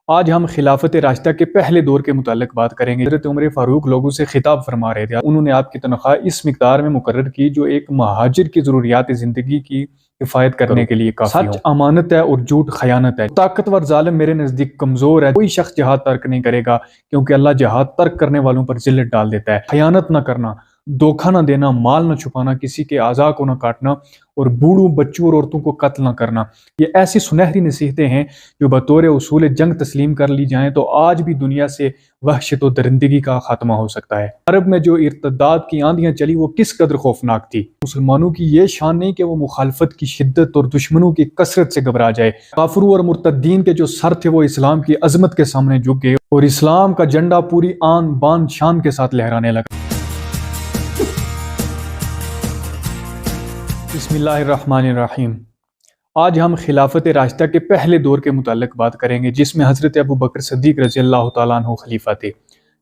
آج ہم خلافت راشدہ کے پہلے دور کے متعلق بات کریں گے۔ حضرت عمر فاروق لوگوں سے خطاب فرما رہے تھے۔ انہوں نے آپ کی تنخواہ اس مقدار میں مقرر کی جو ایک مہاجر کی ضروریات زندگی کی کفایت کرنے کے لیے کافی ہو۔ سچ امانت ہے اور جھوٹ خیانت ہے۔ طاقتور ظالم میرے نزدیک کمزور ہے۔ کوئی شخص جہاد ترک نہیں کرے گا کیونکہ اللہ جہاد ترک کرنے والوں پر ذلت ڈال دیتا ہے۔ خیانت نہ کرنا، دھوکہ نہ دینا، مال نہ چھپانا، کسی کے اعضاء کو نہ کاٹنا اور بوڑھوں، بچوں اور عورتوں کو قتل نہ کرنا، یہ ایسی سنہری نصیحتیں ہیں جو بطور اصول جنگ تسلیم کر لی جائیں تو آج بھی دنیا سے وحشت و درندگی کا خاتمہ ہو سکتا ہے۔ عرب میں جو ارتداد کی آندیاں چلی وہ کس قدر خوفناک تھی۔ مسلمانوں کی یہ شان نہیں کہ وہ مخالفت کی شدت اور دشمنوں کی کثرت سے گھبرا جائے۔ کافروں اور مرتدین کے جو سر تھے وہ اسلام کی عظمت کے سامنے جھک گئے اور اسلام کا جھنڈا پوری آن بان شان کے ساتھ لہرانے لگا۔ بسم اللہ الرحمن الرحیم۔ آج ہم خلافت راشدہ کے پہلے دور کے متعلق بات کریں گے جس میں حضرت ابو بکر صدیق رضی اللہ تعالیٰ عنہ خلیفہ تھے۔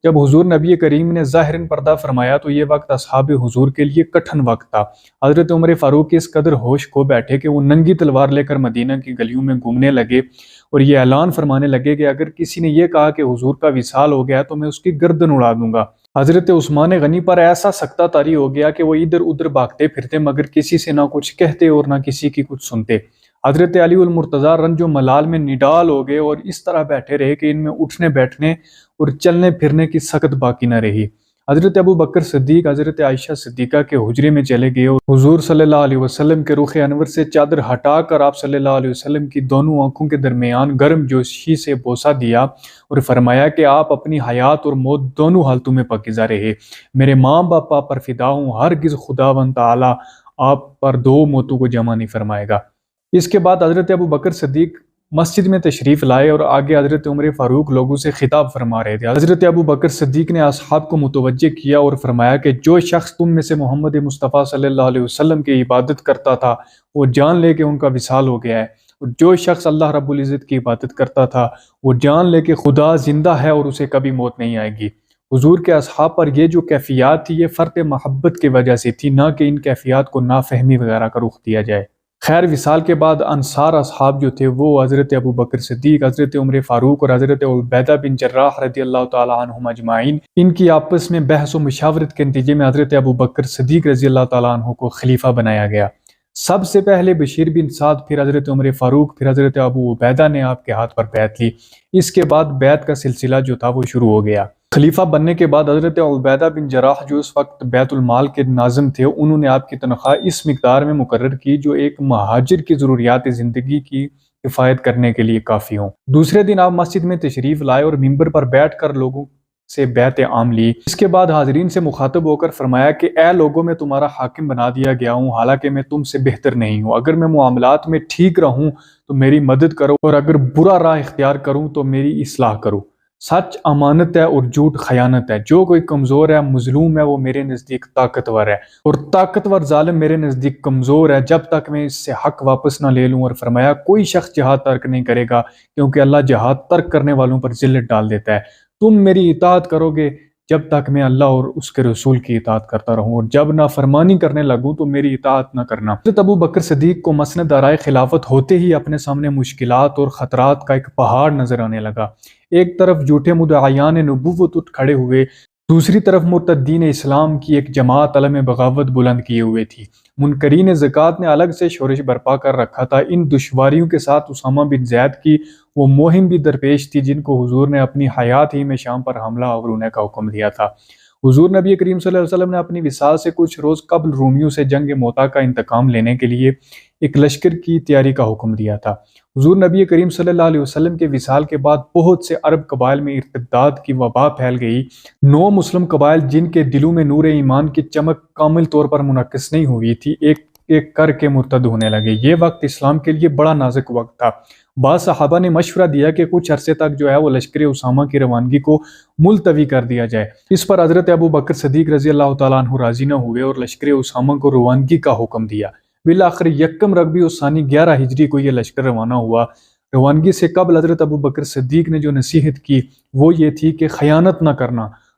جب حضور نبی کریم نے ظاہراً پردہ فرمایا تو یہ وقت اصحاب حضور کے لیے کٹھن وقت تھا۔ حضرت عمر فاروق اس قدر ہوش کھو بیٹھے کہ وہ ننگی تلوار لے کر مدینہ کی گلیوں میں گھومنے لگے اور یہ اعلان فرمانے لگے کہ اگر کسی نے یہ کہا کہ حضور کا وصال ہو گیا تو میں اس کی گردن اڑا دوں گا۔ حضرت عثمان غنی پر ایسا سکتہ طاری ہو گیا کہ وہ ادھر ادھر بھاگتے پھرتے مگر کسی سے نہ کچھ کہتے اور نہ کسی کی کچھ سنتے۔ حضرت علی المرتضیٰ رنج و ملال میں نڈال ہو گئے اور اس طرح بیٹھے رہے کہ ان میں اٹھنے بیٹھنے اور چلنے پھرنے کی سخت باقی نہ رہی۔ حضرت ابو بکر صدیق حضرت عائشہ صدیقہ کے حجرے میں چلے گئے اور حضور صلی اللہ علیہ وسلم کے رخ انور سے چادر ہٹا کر آپ صلی اللہ علیہ وسلم کی دونوں آنکھوں کے درمیان گرم جوشی سے بوسہ دیا اور فرمایا کہ آپ اپنی حیات اور موت دونوں حالتوں میں پاکیزہ رہے۔ میرے ماں باپا پر فدا ہوں، ہرگز خداوند تعالی آپ پر دو موتوں کو جمع نہیں فرمائے گا۔ اس کے بعد حضرت ابو بکر صدیق مسجد میں تشریف لائے اور آگے حضرت عمر فاروق لوگوں سے خطاب فرما رہے تھے۔ حضرت ابو بکر صدیق نے اصحاب کو متوجہ کیا اور فرمایا کہ جو شخص تم میں سے محمد مصطفیٰ صلی اللہ علیہ وسلم کی عبادت کرتا تھا وہ جان لے کہ ان کا وصال ہو گیا ہے، اور جو شخص اللہ رب العزت کی عبادت کرتا تھا وہ جان لے کہ خدا زندہ ہے اور اسے کبھی موت نہیں آئے گی۔ حضور کے اصحاب پر یہ جو کیفیات تھی یہ فرط محبت کی وجہ سے تھی، نہ کہ ان کیفیات کو نافہمی وغیرہ کا رخ دیا جائے۔ خیر وصال کے بعد انصار اصحاب جو تھے وہ حضرت ابو بکر صدیق، حضرت عمر فاروق اور حضرت عبیدہ بن جراح رضی اللہ تعالیٰ عنہم اجمعین ان کی آپس میں بحث و مشاورت کے نتیجے میں حضرت ابو بکر صدیق رضی اللہ تعالیٰ عنہ کو خلیفہ بنایا گیا۔ سب سے پہلے بشیر بن سعد، پھر حضرت عمر فاروق، پھر حضرت ابو عبیدہ نے آپ کے ہاتھ پر بیعت لی۔ اس کے بعد بیعت کا سلسلہ جو تھا وہ شروع ہو گیا۔ خلیفہ بننے کے بعد حضرت عبیدہ بن جراح جو اس وقت بیت المال کے ناظم تھے انہوں نے آپ کی تنخواہ اس مقدار میں مقرر کی جو ایک مہاجر کی ضروریات زندگی کی کفایت کرنے کے لیے کافی ہوں۔ دوسرے دن آپ مسجد میں تشریف لائے اور ممبر پر بیٹھ کر لوگوں سے بیعت عام لی۔ اس کے بعد حاضرین سے مخاطب ہو کر فرمایا کہ اے لوگوں میں تمہارا حاکم بنا دیا گیا ہوں، حالانکہ میں تم سے بہتر نہیں ہوں۔ اگر میں معاملات میں ٹھیک رہوں تو میری مدد کرو اور اگر برا راہ اختیار کروں تو میری اصلاح کرو۔ سچ امانت ہے اور جھوٹ خیانت ہے۔ جو کوئی کمزور ہے، مظلوم ہے، وہ میرے نزدیک طاقتور ہے، اور طاقتور ظالم میرے نزدیک کمزور ہے جب تک میں اس سے حق واپس نہ لے لوں۔ اور فرمایا کوئی شخص جہاد ترک نہیں کرے گا کیونکہ اللہ جہاد ترک کرنے والوں پر ذلت ڈال دیتا ہے۔ تم میری اطاعت کرو گے جب تک میں اللہ اور اس کے رسول کی اطاعت کرتا رہوں، اور جب نافرمانی کرنے لگوں تو میری اطاعت نہ کرنا۔ حضرت ابو بکر صدیق کو مسند دارائے خلافت ہوتے ہی اپنے سامنے مشکلات اور خطرات کا ایک پہاڑ نظر آنے لگا۔ ایک طرف جھوٹے مدعیان نبوت اٹھ کھڑے ہوئے، دوسری طرف مرتدین اسلام کی ایک جماعت علم بغاوت بلند کیے ہوئے تھی۔ منکرین زکوٰۃ نے الگ سے شورش برپا کر رکھا تھا۔ ان دشواریوں کے ساتھ اسامہ بن زید کی وہ مہم بھی درپیش تھی جن کو حضور نے اپنی حیات ہی میں شام پر حملہ آورنے کا حکم دیا تھا۔ حضور نبی کریم صلی اللہ علیہ وسلم نے اپنی وصال سے کچھ روز قبل رومیوں سے جنگ موتا کا انتقام لینے کے لیے ایک لشکر کی تیاری کا حکم دیا تھا۔ حضور نبی کریم صلی اللہ علیہ وسلم کے وصال کے بعد بہت سے عرب قبائل میں ارتداد کی وبا پھیل گئی۔ 9 مسلم قبائل جن کے دلوں میں نور ایمان کی چمک کامل طور پر منعکس نہیں ہوئی تھی ایک ایک کر کے مرتد ہونے لگے۔ یہ وقت اسلام کے لیے بڑا نازک وقت تھا۔ بعض صحابہ نے مشورہ دیا کہ کچھ عرصے تک جو ہے وہ لشکر اسامہ کی روانگی کو ملتوی کر دیا جائے۔ اس پر حضرت ابو بکر صدیق رضی اللہ تعالیٰ عنہ راضی نہ ہوئے اور لشکر اسامہ کو روانگی کا حکم دیا۔ بالآخر یکم ربیع الثانی 11 ہجری کو یہ لشکر روانہ ہوا۔ روانگی سے قبل حضرت ابو بکر صدیق نے جو نصیحت کی وہ یہ تھی کہ خیانت نہ کرنا،